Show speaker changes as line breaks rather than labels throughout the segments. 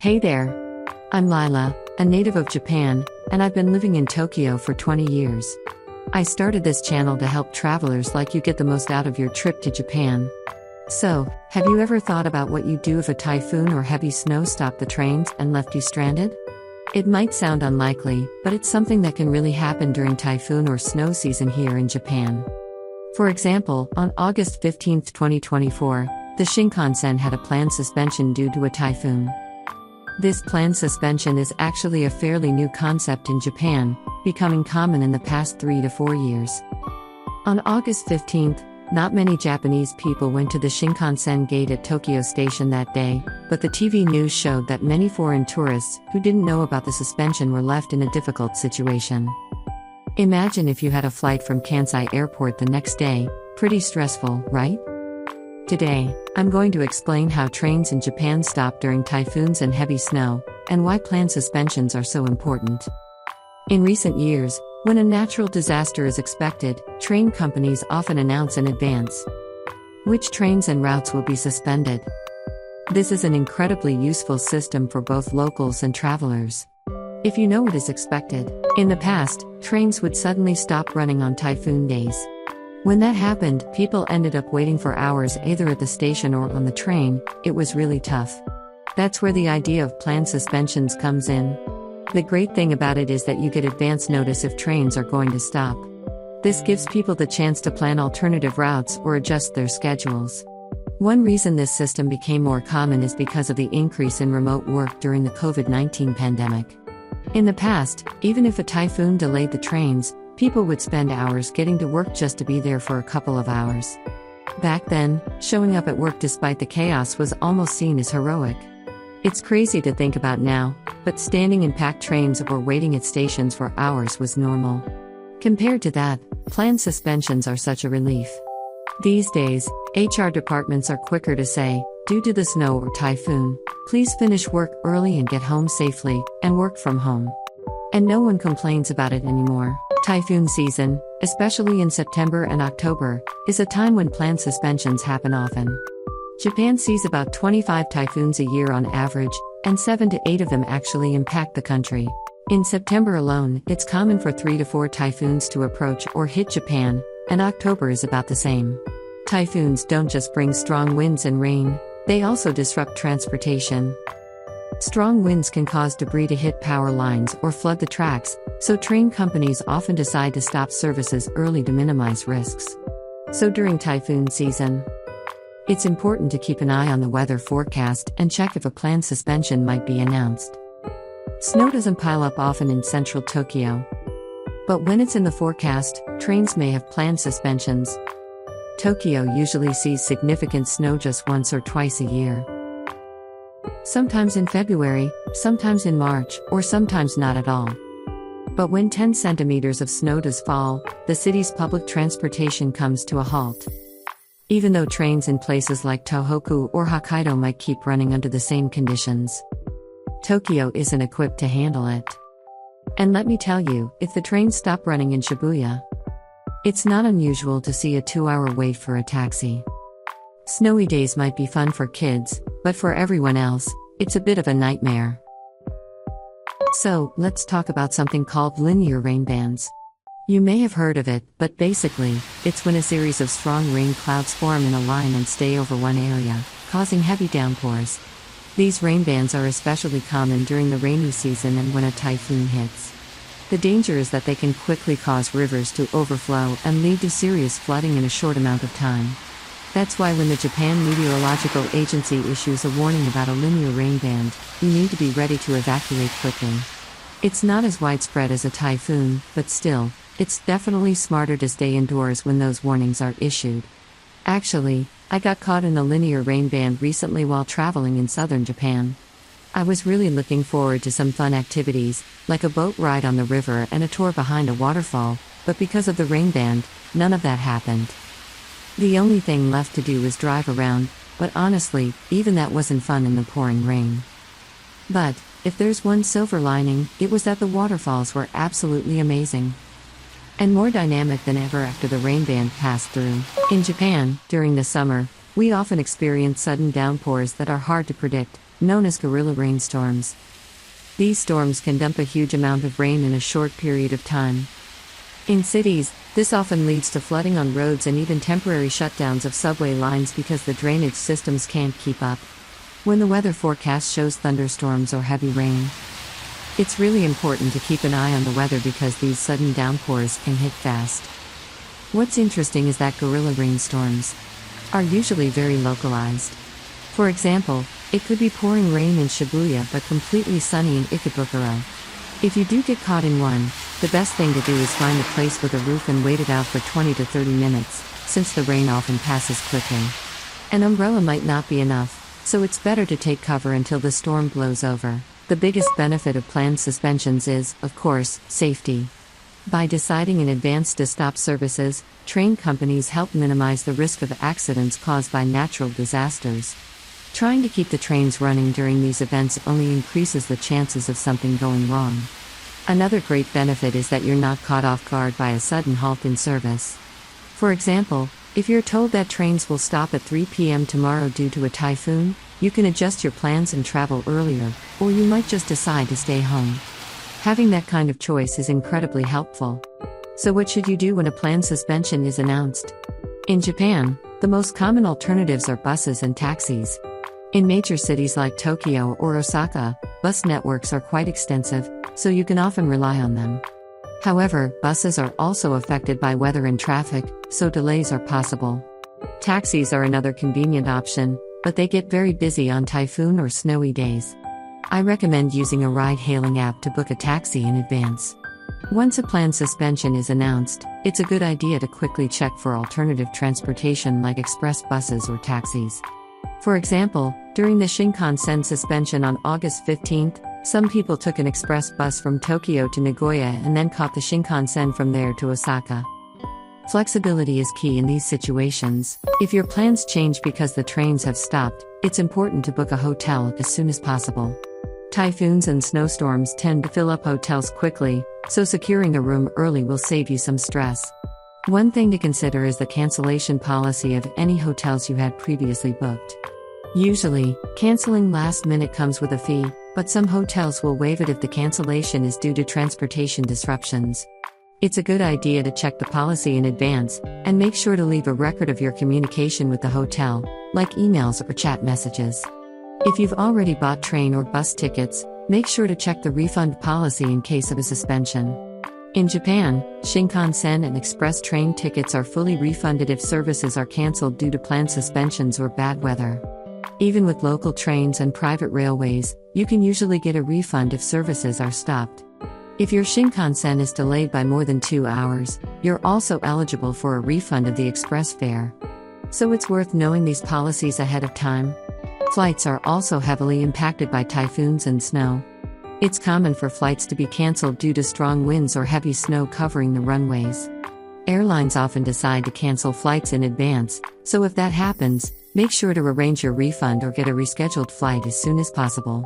Hey there! I'm Lila, a native of Japan, and I've been living in Tokyo for 20 years. I started this channel to help travelers like you get the most out of your trip to Japan. So, have you ever thought about what you'd do if a typhoon or heavy snow stopped the trains and left you stranded? It might sound unlikely, but it's something that can really happen during typhoon or snow season here in Japan. For example, on August 15, 2024, the Shinkansen had a planned suspension due to a typhoon. This planned suspension is actually a fairly new concept in Japan, becoming common in the past 3 to 4 years. On August 15, not many Japanese people went to the Shinkansen gate at Tokyo Station that day, but the TV news showed that many foreign tourists who didn't know about the suspension were left in a difficult situation. Imagine if you had a flight from Kansai Airport the next day. Pretty stressful, right? Today, I'm going to explain how trains in Japan stop during typhoons and heavy snow, and why planned suspensions are so important. In recent years, when a natural disaster is expected, train companies often announce in advance which trains and routes will be suspended. This is an incredibly useful system for both locals and travelers. If you know what is expected, in the past, trains would suddenly stop running on typhoon days. When that happened, people ended up waiting for hours either at the station or on the train. It was really tough. That's where the idea of planned suspensions comes in. The great thing about it is that you get advance notice if trains are going to stop. This gives people the chance to plan alternative routes or adjust their schedules. One reason this system became more common is because of the increase in remote work during the COVID-19 pandemic. In the past, even if a typhoon delayed the trains, people would spend hours getting to work just to be there for a couple of hours. Back then, showing up at work despite the chaos was almost seen as heroic. It's crazy to think about now, but standing in packed trains or waiting at stations for hours was normal. Compared to that, planned suspensions are such a relief. These days, HR departments are quicker to say, due to the snow or typhoon, please finish work early and get home safely, and work from home. And no one complains about it anymore. Typhoon season, especially in September and October, is a time when planned suspensions happen often. Japan sees about 25 typhoons a year on average, and 7 to 8 of them actually impact the country. In September alone, it's common for 3 to 4 typhoons to approach or hit Japan, and October is about the same. Typhoons don't just bring strong winds and rain, they also disrupt transportation. Strong winds can cause debris to hit power lines or flood the tracks, so train companies often decide to stop services early to minimize risks. So during typhoon season, it's important to keep an eye on the weather forecast and check if a planned suspension might be announced. Snow doesn't pile up often in central Tokyo. But when it's in the forecast, trains may have planned suspensions. Tokyo usually sees significant snow just once or twice a year. Sometimes in February, sometimes in March, or sometimes not at all. But when 10 centimeters of snow does fall, the city's public transportation comes to a halt. Even though trains in places like Tohoku or Hokkaido might keep running under the same conditions, Tokyo isn't equipped to handle it. And let me tell you, if the trains stop running in Shibuya, it's not unusual to see a 2-hour wait for a taxi. Snowy days might be fun for kids, but for everyone else, it's a bit of a nightmare. So, let's talk about something called linear rainbands. You may have heard of it, but basically, it's when a series of strong rain clouds form in a line and stay over one area, causing heavy downpours. These rainbands are especially common during the rainy season and when a typhoon hits. The danger is that they can quickly cause rivers to overflow and lead to serious flooding in a short amount of time. That's why when the Japan Meteorological Agency issues a warning about a linear rainband, you need to be ready to evacuate quickly. It's not as widespread as a typhoon, but still, it's definitely smarter to stay indoors when those warnings are issued. Actually, I got caught in a linear rainband recently while traveling in southern Japan. I was really looking forward to some fun activities, like a boat ride on the river and a tour behind a waterfall, but because of the rainband, none of that happened. The only thing left to do was drive around, but honestly, even that wasn't fun in the pouring rain. But, if there's one silver lining, it was that the waterfalls were absolutely amazing. And more dynamic than ever after the rainband passed through. In Japan, during the summer, we often experience sudden downpours that are hard to predict, known as guerrilla rainstorms. These storms can dump a huge amount of rain in a short period of time. In cities, this often leads to flooding on roads and even temporary shutdowns of subway lines because the drainage systems can't keep up. When the weather forecast shows thunderstorms or heavy rain, it's really important to keep an eye on the weather because these sudden downpours can hit fast. What's interesting is that guerrilla rainstorms are usually very localized. For example, it could be pouring rain in Shibuya but completely sunny in Ikebukuro. If you do get caught in one, the best thing to do is find a place with a roof and wait it out for 20 to 30 minutes, since the rain often passes quickly. An umbrella might not be enough, so it's better to take cover until the storm blows over. The biggest benefit of planned suspensions is, of course, safety. By deciding in advance to stop services, train companies help minimize the risk of accidents caused by natural disasters. Trying to keep the trains running during these events only increases the chances of something going wrong. Another great benefit is that you're not caught off guard by a sudden halt in service. For example, if you're told that trains will stop at 3 p.m. tomorrow due to a typhoon, you can adjust your plans and travel earlier, or you might just decide to stay home. Having that kind of choice is incredibly helpful. So what should you do when a planned suspension is announced? In Japan, the most common alternatives are buses and taxis. In major cities like Tokyo or Osaka, bus networks are quite extensive, so you can often rely on them. However, buses are also affected by weather and traffic, so delays are possible. Taxis are another convenient option, but they get very busy on typhoon or snowy days. I recommend using a ride-hailing app to book a taxi in advance. Once a planned suspension is announced, it's a good idea to quickly check for alternative transportation like express buses or taxis. For example, during the Shinkansen suspension on August 15th, some people took an express bus from Tokyo to Nagoya and then caught the Shinkansen from there to Osaka. Flexibility is key in these situations. If your plans change because the trains have stopped, it's important to book a hotel as soon as possible. Typhoons and snowstorms tend to fill up hotels quickly, so securing a room early will save you some stress. One thing to consider is the cancellation policy of any hotels you had previously booked. Usually, canceling last minute comes with a fee, but some hotels will waive it if the cancellation is due to transportation disruptions. It's a good idea to check the policy in advance, and make sure to leave a record of your communication with the hotel, like emails or chat messages. If you've already bought train or bus tickets, make sure to check the refund policy in case of a suspension. In Japan, Shinkansen and express train tickets are fully refunded if services are cancelled due to planned suspensions or bad weather. Even with local trains and private railways, you can usually get a refund if services are stopped. If your Shinkansen is delayed by more than 2 hours, you're also eligible for a refund of the express fare. So it's worth knowing these policies ahead of time. Flights are also heavily impacted by typhoons and snow. It's common for flights to be cancelled due to strong winds or heavy snow covering the runways. Airlines often decide to cancel flights in advance, so if that happens, make sure to arrange your refund or get a rescheduled flight as soon as possible.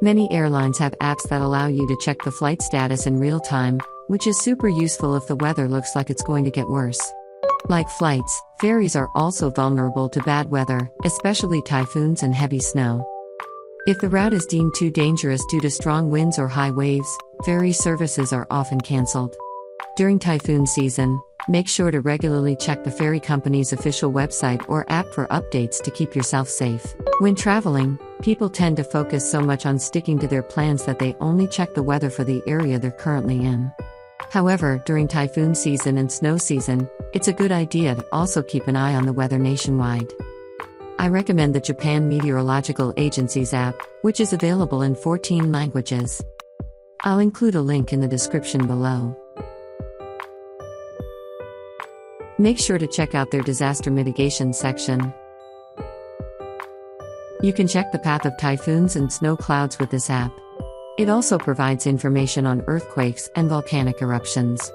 Many airlines have apps that allow you to check the flight status in real time, which is super useful if the weather looks like it's going to get worse. Like flights, ferries are also vulnerable to bad weather, especially typhoons and heavy snow. If the route is deemed too dangerous due to strong winds or high waves, ferry services are often cancelled. During typhoon season, make sure to regularly check the ferry company's official website or app for updates to keep yourself safe. When traveling, people tend to focus so much on sticking to their plans that they only check the weather for the area they're currently in. However, during typhoon season and snow season, it's a good idea to also keep an eye on the weather nationwide. I recommend the Japan Meteorological Agency's app, which is available in 14 languages. I'll include a link in the description below. Make sure to check out their disaster mitigation section. You can check the path of typhoons and snow clouds with this app. It also provides information on earthquakes and volcanic eruptions.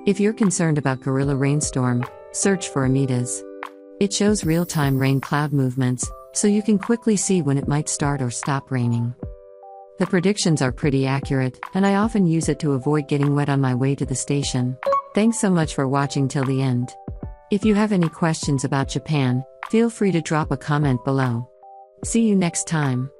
If you're concerned about Guerrilla Rainstorm, search for Amidas. It shows real-time rain cloud movements, so you can quickly see when it might start or stop raining. The predictions are pretty accurate, and I often use it to avoid getting wet on my way to the station. Thanks so much for watching till the end. If you have any questions about Japan, feel free to drop a comment below. See you next time.